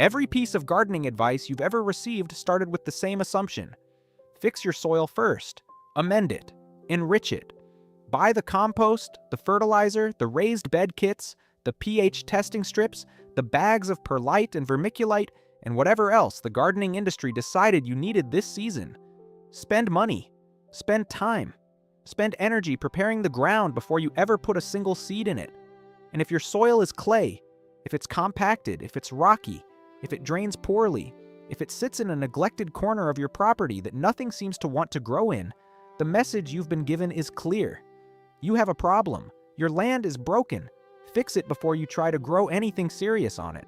Every piece of gardening advice you've ever received started with the same assumption. Fix your soil first, amend it, enrich it. Buy the compost, the fertilizer, the raised bed kits, the pH testing strips, the bags of perlite and vermiculite, and whatever else the gardening industry decided you needed this season. Spend money, spend time, spend energy preparing the ground before you ever put a single seed in it. And if your soil is clay, if it's compacted, if it's rocky, if it drains poorly, if it sits in a neglected corner of your property that nothing seems to want to grow in, the message you've been given is clear. You have a problem. Your land is broken. Fix it before you try to grow anything serious on it.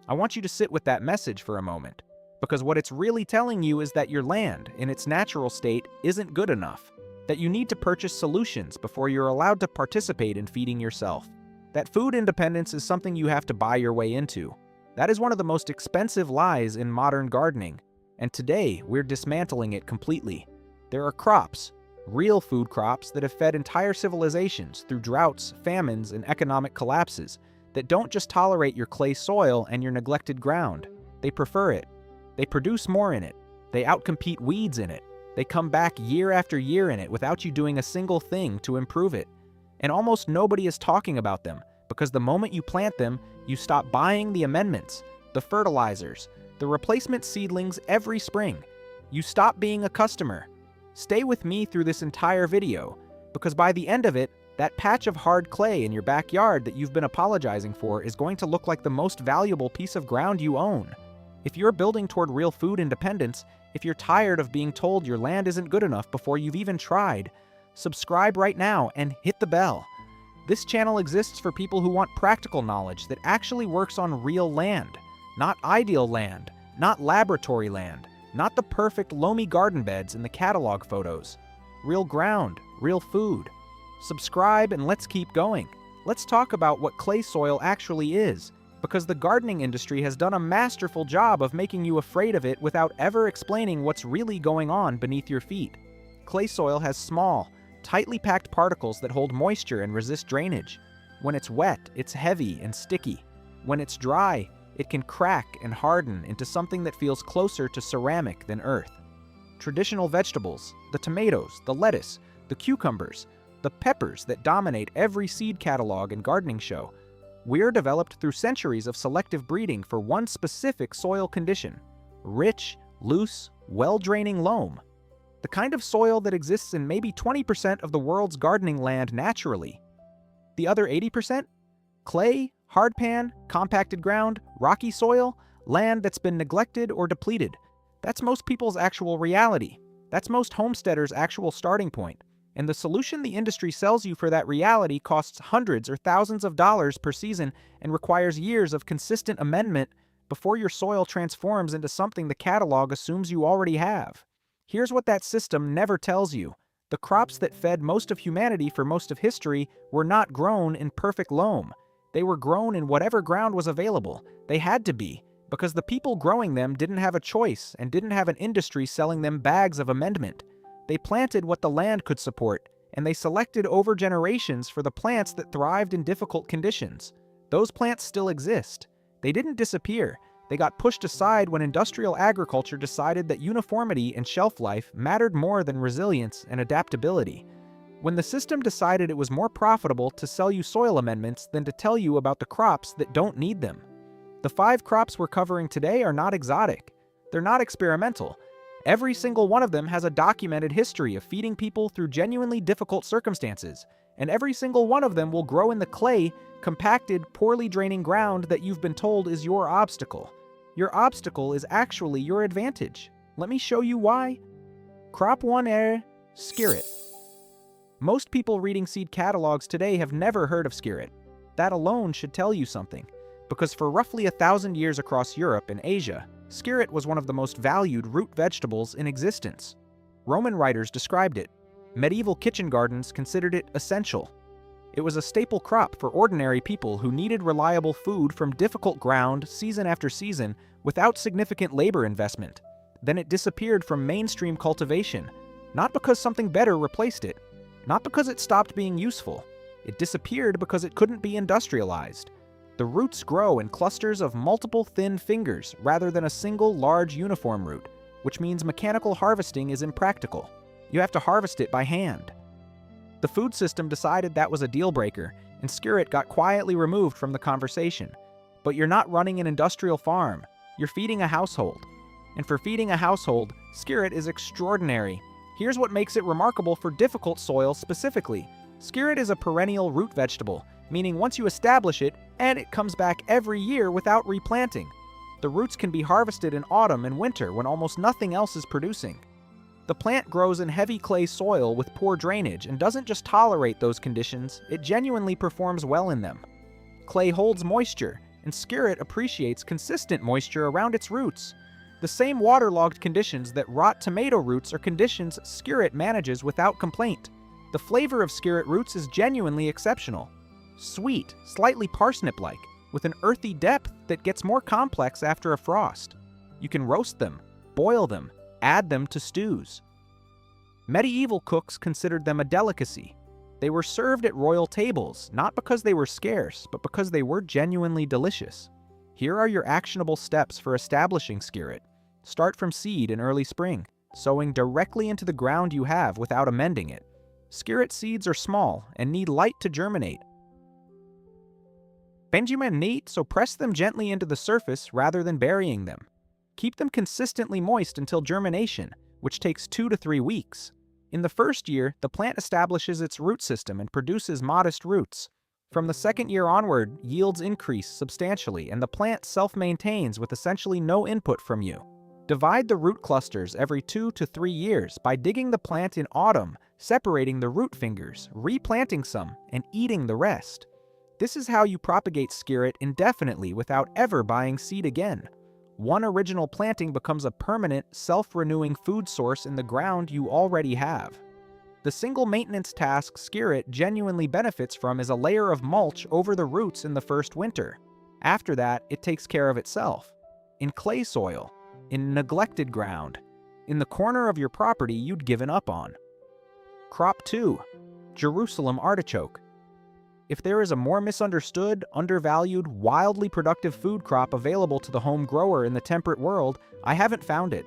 I want you to sit with that message for a moment, because what it's really telling you is that your land, in its natural state, isn't good enough, that you need to purchase solutions before you're allowed to participate in feeding yourself, that food independence is something you have to buy your way into. That is one of the most expensive lies in modern gardening, and today we're dismantling it completely. There are crops, real food crops that have fed entire civilizations through droughts, famines, and economic collapses that don't just tolerate your clay soil and your neglected ground. They prefer it. They produce more in it. They outcompete weeds in it. They come back year after year in it without you doing a single thing to improve it. And almost nobody is talking about them, because the moment you plant them, you stop buying the amendments, the fertilizers, the replacement seedlings every spring. You stop being a customer. Stay with me through this entire video, because by the end of it, that patch of hard clay in your backyard that you've been apologizing for is going to look like the most valuable piece of ground you own. If you're building toward real food independence, if you're tired of being told your land isn't good enough before you've even tried, subscribe right now and hit the bell. This channel exists for people who want practical knowledge that actually works on real land, not ideal land, not laboratory land, not the perfect loamy garden beds in the catalog photos. Real ground, real food. Subscribe and let's keep going. Let's talk about what clay soil actually is, because the gardening industry has done a masterful job of making you afraid of it without ever explaining what's really going on beneath your feet. Clay soil has small, tightly packed particles that hold moisture and resist drainage. When it's wet, it's heavy and sticky. When it's dry, it can crack and harden into something that feels closer to ceramic than earth. Traditional vegetables, the tomatoes, the lettuce, the cucumbers, the peppers that dominate every seed catalog and gardening show, we're developed through centuries of selective breeding for one specific soil condition: rich, loose, well-draining loam. The kind of soil that exists in maybe 20% of the world's gardening land naturally. The other 80%? Clay, hardpan, compacted ground, rocky soil, land that's been neglected or depleted. That's most people's actual reality. That's most homesteaders' actual starting point. And the solution the industry sells you for that reality costs hundreds or thousands of dollars per season and requires years of consistent amendment before your soil transforms into something the catalog assumes you already have. Here's what that system never tells you. The crops that fed most of humanity for most of history were not grown in perfect loam. They were grown in whatever ground was available. They had to be, because the people growing them didn't have a choice and didn't have an industry selling them bags of amendment. They planted what the land could support, and they selected over generations for the plants that thrived in difficult conditions. Those plants still exist. They didn't disappear. They got pushed aside when industrial agriculture decided that uniformity and shelf life mattered more than resilience and adaptability. When the system decided it was more profitable to sell you soil amendments than to tell you about the crops that don't need them. The 5 crops we're covering today are not exotic. They're not experimental. Every single one of them has a documented history of feeding people through genuinely difficult circumstances, and every single one of them will grow in the clay, compacted, poorly draining ground that you've been told is your obstacle. Your obstacle is actually your advantage. Let me show you why. Crop 1 Skirret. Most people reading seed catalogs today have never heard of Skirret. That alone should tell you something, because for roughly 1,000 years across Europe and Asia, Skirret was one of the most valued root vegetables in existence. Roman writers described it. Medieval kitchen gardens considered it essential. It was a staple crop for ordinary people who needed reliable food from difficult ground season after season without significant labor investment. Then it disappeared from mainstream cultivation, not because something better replaced it, not because it stopped being useful. It disappeared because it couldn't be industrialized. The roots grow in clusters of multiple thin fingers rather than a single large uniform root, which means mechanical harvesting is impractical. You have to harvest it by hand. The food system decided that was a deal breaker, and Skirret got quietly removed from the conversation. But you're not running an industrial farm, you're feeding a household. And for feeding a household, Skirret is extraordinary. Here's what makes it remarkable for difficult soil specifically. Skirret is a perennial root vegetable, meaning once you establish it, and it comes back every year without replanting. The roots can be harvested in autumn and winter when almost nothing else is producing. The plant grows in heavy clay soil with poor drainage and doesn't just tolerate those conditions, it genuinely performs well in them. Clay holds moisture, and Skirret appreciates consistent moisture around its roots. The same waterlogged conditions that rot tomato roots are conditions Skirret manages without complaint. The flavor of Skirret roots is genuinely exceptional. Sweet, slightly parsnip-like, with an earthy depth that gets more complex after a frost. You can roast them, boil them, add them to stews. Medieval cooks considered them a delicacy. They were served at royal tables, not because they were scarce, but because they were genuinely delicious. Here are your actionable steps for establishing Skirret. Start from seed in early spring, sowing directly into the ground you have without amending it. Skirret seeds are small and need light to germinate. Benjamin neat, so press them gently into the surface rather than burying them. Keep them consistently moist until germination, which takes 2 to 3 weeks. In the first year, the plant establishes its root system and produces modest roots. From the second year onward, yields increase substantially and the plant self-maintains with essentially no input from you. Divide the root clusters every 2 to 3 years by digging the plant in autumn, separating the root fingers, replanting some, and eating the rest. This is how you propagate Skirret indefinitely without ever buying seed again. One original planting becomes a permanent, self-renewing food source in the ground you already have. The single maintenance task Skirret genuinely benefits from is a layer of mulch over the roots in the first winter. After that, it takes care of itself. In clay soil, in neglected ground, in the corner of your property you'd given up on. Crop 2. Jerusalem artichoke. If there is a more misunderstood, undervalued, wildly productive food crop available to the home grower in the temperate world, I haven't found it.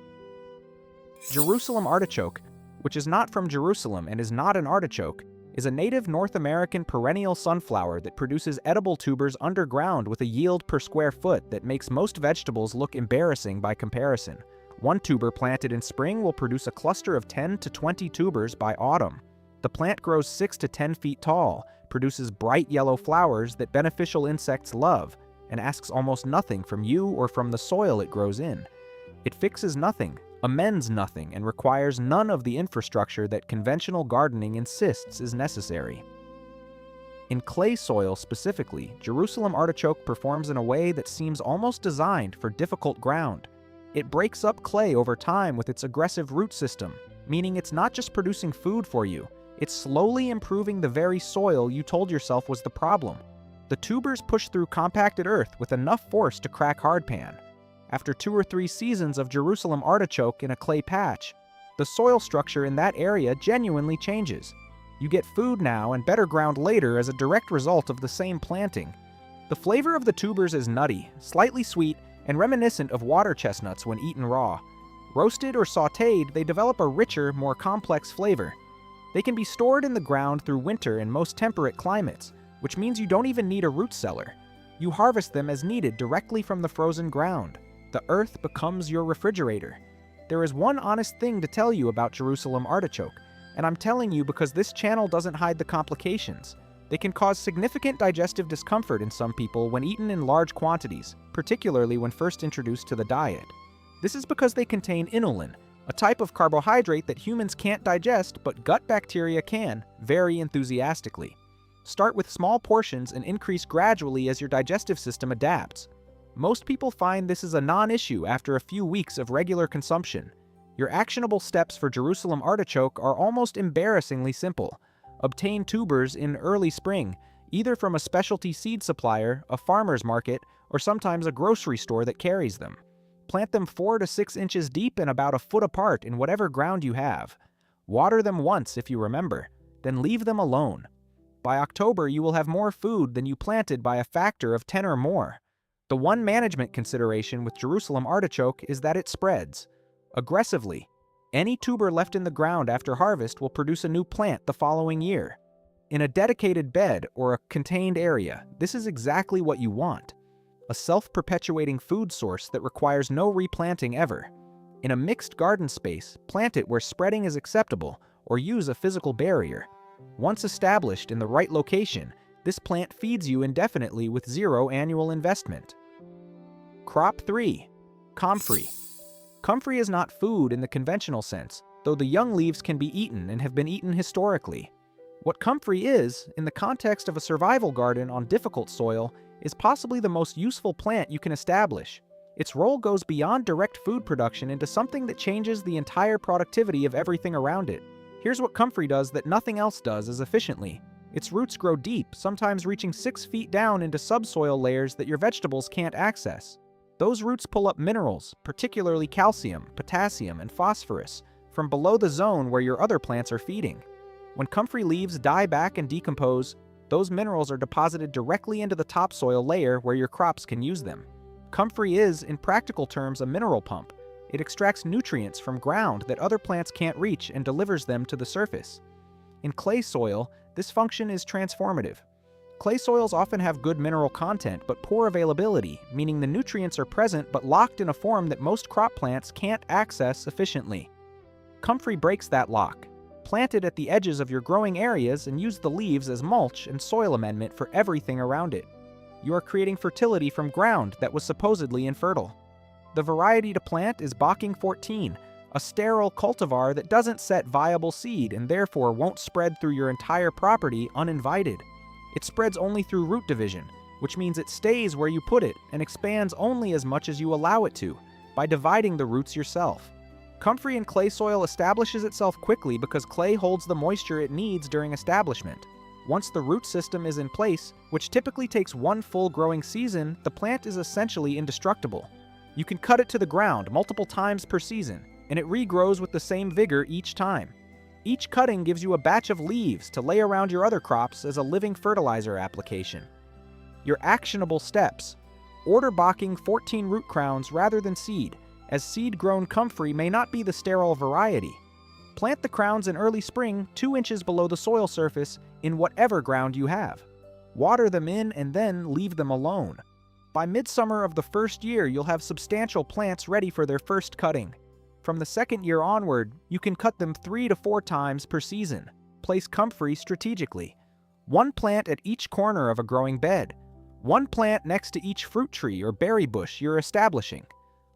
Jerusalem artichoke, which is not from Jerusalem and is not an artichoke, is a native North American perennial sunflower that produces edible tubers underground with a yield per square foot that makes most vegetables look embarrassing by comparison. One tuber planted in spring will produce a cluster of 10 to 20 tubers by autumn. The plant grows 6 to 10 feet tall, produces bright yellow flowers that beneficial insects love, and asks almost nothing from you or from the soil it grows in. It fixes nothing, amends nothing, and requires none of the infrastructure that conventional gardening insists is necessary. In clay soil specifically, Jerusalem artichoke performs in a way that seems almost designed for difficult ground. It breaks up clay over time with its aggressive root system, meaning it's not just producing food for you, it's slowly improving the very soil you told yourself was the problem. The tubers push through compacted earth with enough force to crack hardpan. After 2 or 3 seasons of Jerusalem artichoke in a clay patch, the soil structure in that area genuinely changes. You get food now and better ground later as a direct result of the same planting. The flavor of the tubers is nutty, slightly sweet, and reminiscent of water chestnuts when eaten raw. Roasted or sautéed, they develop a richer, more complex flavor. They can be stored in the ground through winter in most temperate climates, which means you don't even need a root cellar. You harvest them as needed directly from the frozen ground. The earth becomes your refrigerator. There is one honest thing to tell you about Jerusalem artichoke, and I'm telling you because this channel doesn't hide the complications. They can cause significant digestive discomfort in some people when eaten in large quantities, particularly when first introduced to the diet. This is because they contain inulin, a type of carbohydrate that humans can't digest but gut bacteria can, very enthusiastically. Start with small portions and increase gradually as your digestive system adapts. Most people find this is a non-issue after a few weeks of regular consumption. Your actionable steps for Jerusalem artichoke are almost embarrassingly simple. Obtain tubers in early spring, either from a specialty seed supplier, a farmer's market, or sometimes a grocery store that carries them. Plant them 4 to 6 inches deep and about a foot apart in whatever ground you have. Water them once if you remember, then leave them alone. By October, you will have more food than you planted by a factor of 10 or more. The one management consideration with Jerusalem artichoke is that it spreads aggressively. Any tuber left in the ground after harvest will produce a new plant the following year. In a dedicated bed or a contained area, this is exactly what you want. A self-perpetuating food source that requires no replanting ever. In a mixed garden space, plant it where spreading is acceptable or use a physical barrier. Once established in the right location, this plant feeds you indefinitely with zero annual investment. Crop 3. Comfrey. Comfrey is not food in the conventional sense, though the young leaves can be eaten and have been eaten historically. What comfrey is, in the context of a survival garden on difficult soil, is possibly the most useful plant you can establish. Its role goes beyond direct food production into something that changes the entire productivity of everything around it. Here's what comfrey does that nothing else does as efficiently. Its roots grow deep, sometimes reaching 6 feet down into subsoil layers that your vegetables can't access. Those roots pull up minerals, particularly calcium, potassium, and phosphorus, from below the zone where your other plants are feeding. When comfrey leaves die back and decompose, those minerals are deposited directly into the topsoil layer where your crops can use them. Comfrey is, in practical terms, a mineral pump. It extracts nutrients from ground that other plants can't reach and delivers them to the surface. In clay soil, this function is transformative. Clay soils often have good mineral content but poor availability, meaning the nutrients are present but locked in a form that most crop plants can't access efficiently. Comfrey breaks that lock. Plant it at the edges of your growing areas and use the leaves as mulch and soil amendment for everything around it. You are creating fertility from ground that was supposedly infertile. The variety to plant is Bocking 14, a sterile cultivar that doesn't set viable seed and therefore won't spread through your entire property uninvited. It spreads only through root division, which means it stays where you put it and expands only as much as you allow it to, by dividing the roots yourself. Comfrey in clay soil establishes itself quickly because clay holds the moisture it needs during establishment. Once the root system is in place, which typically takes one full growing season, the plant is essentially indestructible. You can cut it to the ground multiple times per season, and it regrows with the same vigor each time. Each cutting gives you a batch of leaves to lay around your other crops as a living fertilizer application. Your actionable steps. Order Bocking 14 root crowns rather than seed, as seed-grown comfrey may not be the sterile variety. Plant the crowns in early spring 2 inches below the soil surface in whatever ground you have. Water them in and then leave them alone. By midsummer of the first year, you'll have substantial plants ready for their first cutting. From the second year onward, you can cut them 3 to 4 times per season. Place comfrey strategically. 1 plant at each corner of a growing bed. 1 plant next to each fruit tree or berry bush you're establishing.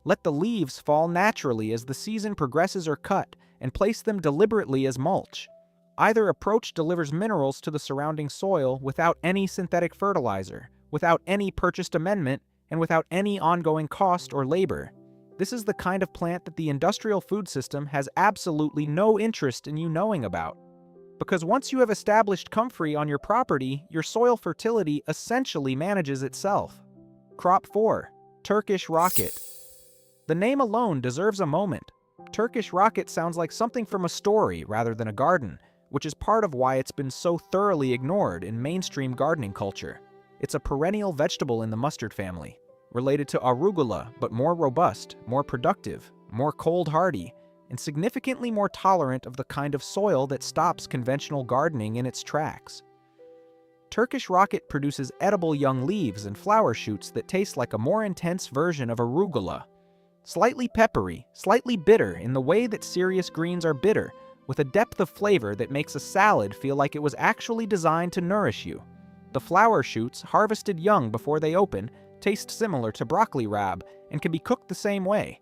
Let the leaves fall naturally as the season progresses or cut, and place them deliberately as mulch. Either approach delivers minerals to the surrounding soil without any synthetic fertilizer, without any purchased amendment, and without any ongoing cost or labor. This is the kind of plant that the industrial food system has absolutely no interest in you knowing about. Because once you have established comfrey on your property, your soil fertility essentially manages itself. Crop 4. Turkish Rocket. The name alone deserves a moment. Turkish Rocket sounds like something from a story rather than a garden, which is part of why it's been so thoroughly ignored in mainstream gardening culture. It's a perennial vegetable in the mustard family, related to arugula, but more robust, more productive, more cold-hardy, and significantly more tolerant of the kind of soil that stops conventional gardening in its tracks. Turkish Rocket produces edible young leaves and flower shoots that taste like a more intense version of arugula. Slightly peppery, slightly bitter in the way that serious greens are bitter, with a depth of flavor that makes a salad feel like it was actually designed to nourish you. The flower shoots, harvested young before they open, taste similar to broccoli rabe and can be cooked the same way.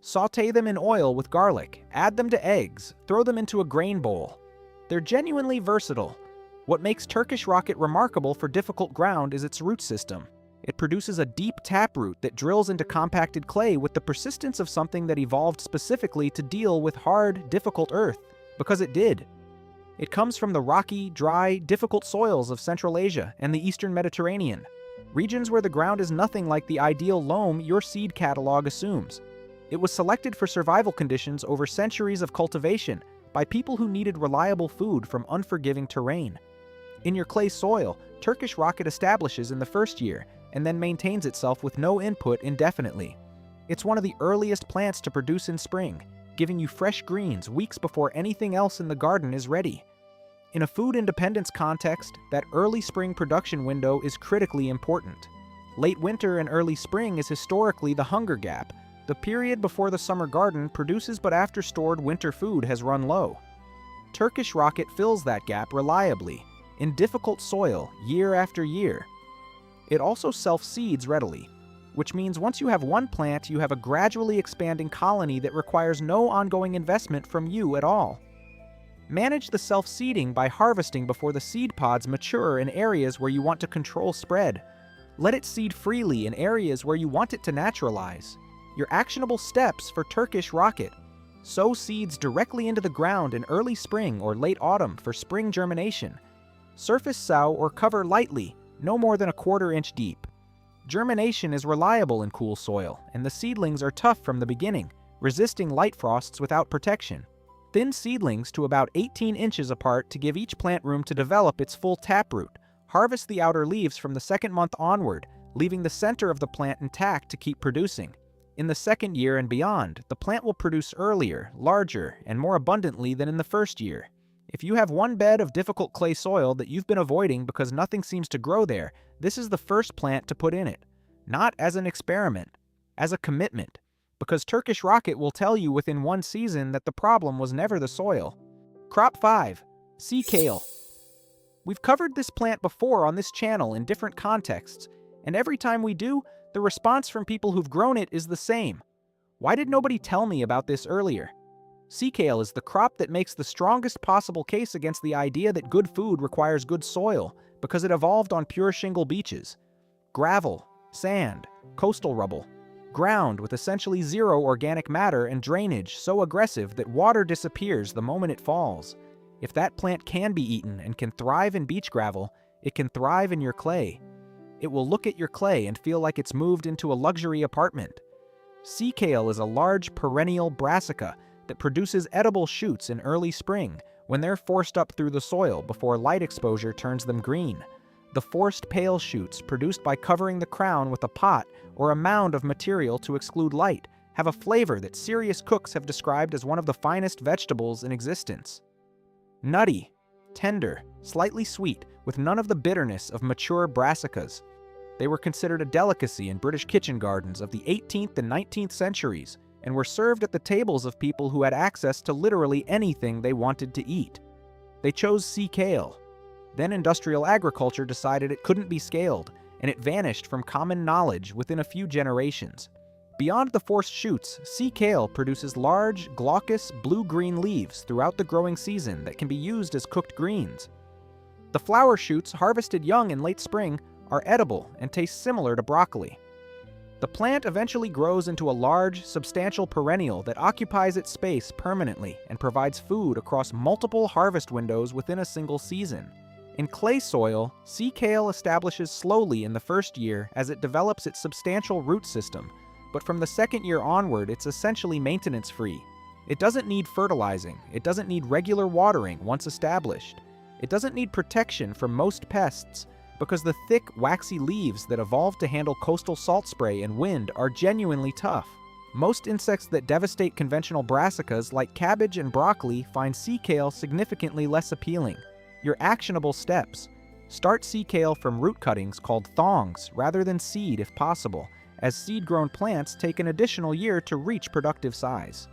Sauté them in oil with garlic, add them to eggs, throw them into a grain bowl. They're genuinely versatile. What makes Turkish Rocket remarkable for difficult ground is its root system. It produces a deep taproot that drills into compacted clay with the persistence of something that evolved specifically to deal with hard, difficult earth, because it did. It comes from the rocky, dry, difficult soils of Central Asia and the Eastern Mediterranean, regions where the ground is nothing like the ideal loam your seed catalog assumes. It was selected for survival conditions over centuries of cultivation by people who needed reliable food from unforgiving terrain. In your clay soil, Turkish rocket establishes in the first year and then maintains itself with no input indefinitely. It's one of the earliest plants to produce in spring, giving you fresh greens weeks before anything else in the garden is ready. In a food independence context, that early spring production window is critically important. Late winter and early spring is historically the hunger gap, the period before the summer garden produces but after stored winter food has run low. Turkish rocket fills that gap reliably, in difficult soil, year after year. It also self-seeds readily, which means once you have one plant, you have a gradually expanding colony that requires no ongoing investment from you at all. Manage the self-seeding by harvesting before the seed pods mature in areas where you want to control spread. Let it seed freely in areas where you want it to naturalize. Your actionable steps for Turkish rocket: sow seeds directly into the ground in early spring or late autumn for spring germination. Surface sow or cover lightly, no more than a 1/4 inch deep. Germination is reliable in cool soil, and the seedlings are tough from the beginning, resisting light frosts without protection. Thin seedlings to about 18 inches apart to give each plant room to develop its full taproot. Harvest the outer leaves from the second month onward, leaving the center of the plant intact to keep producing. In the second year and beyond, the plant will produce earlier, larger, and more abundantly than in the first year. If you have one bed of difficult clay soil that you've been avoiding because nothing seems to grow there, this is the first plant to put in it. Not as an experiment, as a commitment, because Turkish rocket will tell you within one season that the problem was never the soil. Crop 5. Sea kale. We've covered this plant before on this channel in different contexts, and every time we do, the response from people who've grown it is the same. Why did nobody tell me about this earlier? Sea kale is the crop that makes the strongest possible case against the idea that good food requires good soil, because it evolved on pure shingle beaches. Gravel, sand, coastal rubble, ground with essentially zero organic matter and drainage so aggressive that water disappears the moment it falls. If that plant can be eaten and can thrive in beach gravel, it can thrive in your clay. It will look at your clay and feel like it's moved into a luxury apartment. Sea kale is a large perennial brassica that produces edible shoots in early spring when they're forced up through the soil before light exposure turns them green. The forced pale shoots, produced by covering the crown with a pot or a mound of material to exclude light, have a flavor that serious cooks have described as one of the finest vegetables in existence. Nutty, tender, slightly sweet, with none of the bitterness of mature brassicas. They were considered a delicacy in British kitchen gardens of the 18th and 19th centuries, and were served at the tables of people who had access to literally anything they wanted to eat. They chose sea kale. Then industrial agriculture decided it couldn't be scaled, and it vanished from common knowledge within a few generations. Beyond the forced shoots, sea kale produces large, glaucous, blue-green leaves throughout the growing season that can be used as cooked greens. The flower shoots, harvested young in late spring, are edible and taste similar to broccoli. The plant eventually grows into a large, substantial perennial that occupies its space permanently and provides food across multiple harvest windows within a single season. In clay soil, sea kale establishes slowly in the first year as it develops its substantial root system, but from the second year onward it's essentially maintenance-free. It doesn't need fertilizing, it doesn't need regular watering once established. It doesn't need protection from most pests, because the thick, waxy leaves that evolved to handle coastal salt spray and wind are genuinely tough. Most insects that devastate conventional brassicas like cabbage and broccoli find sea kale significantly less appealing. Your actionable steps: start sea kale from root cuttings called thongs rather than seed if possible, as seed-grown plants take an additional year to reach productive size.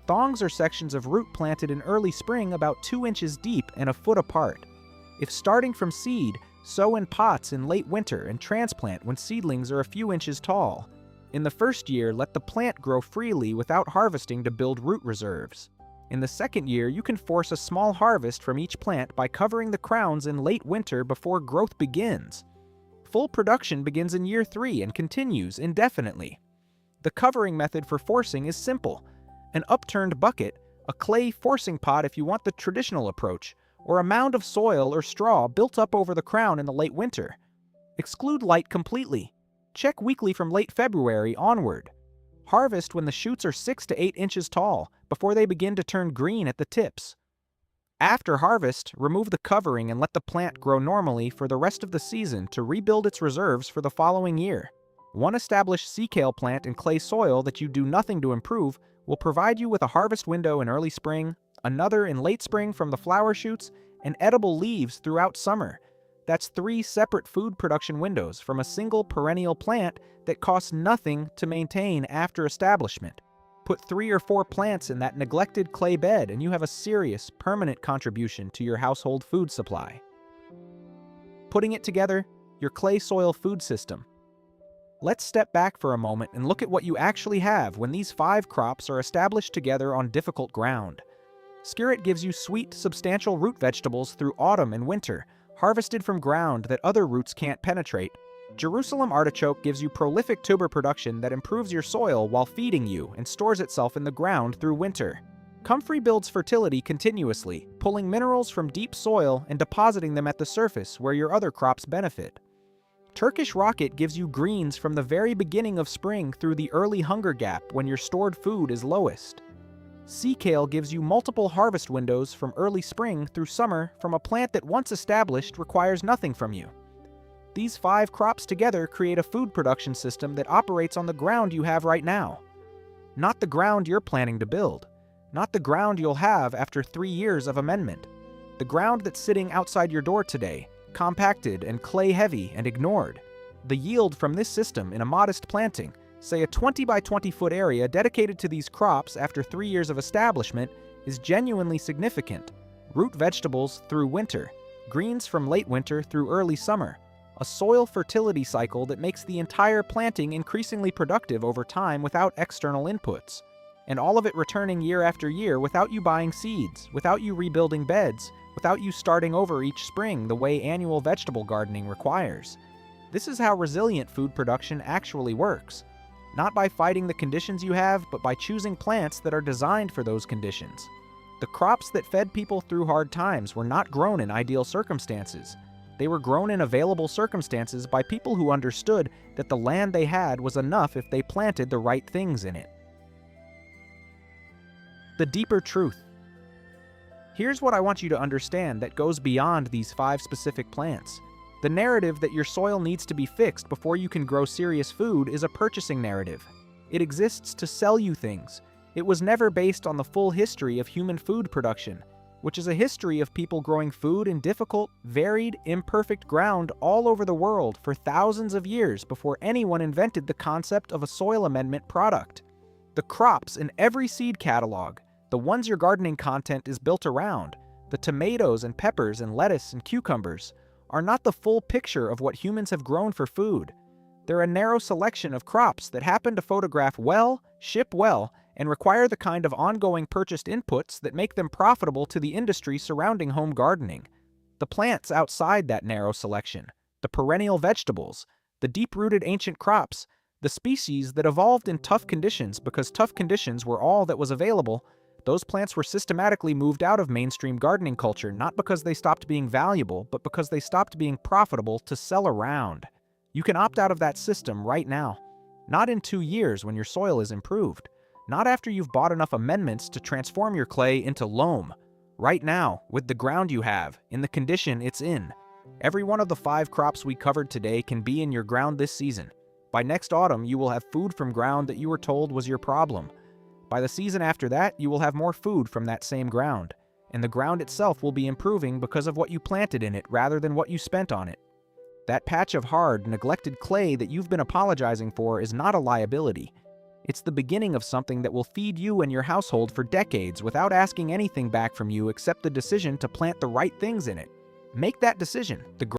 Thongs are sections of root planted in early spring about 2 inches deep and a foot apart. If starting from seed, sow in pots in late winter and transplant when seedlings are a few inches tall. In the first year, let the plant grow freely without harvesting to build root reserves. In the second year, you can force a small harvest from each plant by covering the crowns in late winter before growth begins. Full production begins in year 3 and continues indefinitely. The covering method for forcing is simple: an upturned bucket, a clay forcing pot if you want the traditional approach, or a mound of soil or straw built up over the crown in the late winter. Exclude light completely. Check weekly from late February onward. Harvest when the shoots are 6 to 8 inches tall, before they begin to turn green at the tips. After harvest, remove the covering and let the plant grow normally for the rest of the season to rebuild its reserves for the following year. One established sea kale plant in clay soil that you do nothing to improve will provide you with a harvest window in early spring, another in late spring from the flower shoots, and edible leaves throughout summer. That's 3 separate food production windows from a single perennial plant that costs nothing to maintain after establishment. Put 3 or 4 plants in that neglected clay bed and you have a serious, permanent contribution to your household food supply. Putting it together, your clay soil food system. Let's step back for a moment and look at what you actually have when these 5 crops are established together on difficult ground. Skirret gives you sweet, substantial root vegetables through autumn and winter, harvested from ground that other roots can't penetrate. Jerusalem artichoke gives you prolific tuber production that improves your soil while feeding you and stores itself in the ground through winter. Comfrey builds fertility continuously, pulling minerals from deep soil and depositing them at the surface where your other crops benefit. Turkish rocket gives you greens from the very beginning of spring through the early hunger gap when your stored food is lowest. Sea kale gives you multiple harvest windows from early spring through summer from a plant that once established requires nothing from you. These 5 crops together create a food production system that operates on the ground you have right now. Not the ground you're planning to build. Not the ground you'll have after 3 years of amendment. The ground that's sitting outside your door today, compacted and clay-heavy and ignored. The yield from this system in a modest planting, say a 20 by 20 foot area dedicated to these crops after 3 years of establishment, is genuinely significant. Root vegetables through winter, greens from late winter through early summer, a soil fertility cycle that makes the entire planting increasingly productive over time without external inputs, and all of it returning year after year without you buying seeds, without you rebuilding beds, without you starting over each spring the way annual vegetable gardening requires. This is how resilient food production actually works. Not by fighting the conditions you have, but by choosing plants that are designed for those conditions. The crops that fed people through hard times were not grown in ideal circumstances. They were grown in available circumstances by people who understood that the land they had was enough if they planted the right things in it. The deeper truth. Here's what I want you to understand that goes beyond these 5 specific plants. The narrative that your soil needs to be fixed before you can grow serious food is a purchasing narrative. It exists to sell you things. It was never based on the full history of human food production, which is a history of people growing food in difficult, varied, imperfect ground all over the world for thousands of years before anyone invented the concept of a soil amendment product. The crops in every seed catalog, the ones your gardening content is built around, the tomatoes and peppers and lettuce and cucumbers, are not the full picture of what humans have grown for food. They're a narrow selection of crops that happen to photograph well, ship well, and require the kind of ongoing purchased inputs that make them profitable to the industry surrounding home gardening. The plants outside that narrow selection, the perennial vegetables, the deep-rooted ancient crops, the species that evolved in tough conditions because tough conditions were all that was available, those plants were systematically moved out of mainstream gardening culture not because they stopped being valuable, but because they stopped being profitable to sell around. You can opt out of that system right now. Not in 2 years when your soil is improved. Not after you've bought enough amendments to transform your clay into loam. Right now, with the ground you have, in the condition it's in. Every one of the 5 crops we covered today can be in your ground this season. By next autumn, you will have food from ground that you were told was your problem. By the season after that, you will have more food from that same ground, and the ground itself will be improving because of what you planted in it rather than what you spent on it. That patch of hard, neglected clay that you've been apologizing for is not a liability. It's the beginning of something that will feed you and your household for decades without asking anything back from you except the decision to plant the right things in it. Make that decision.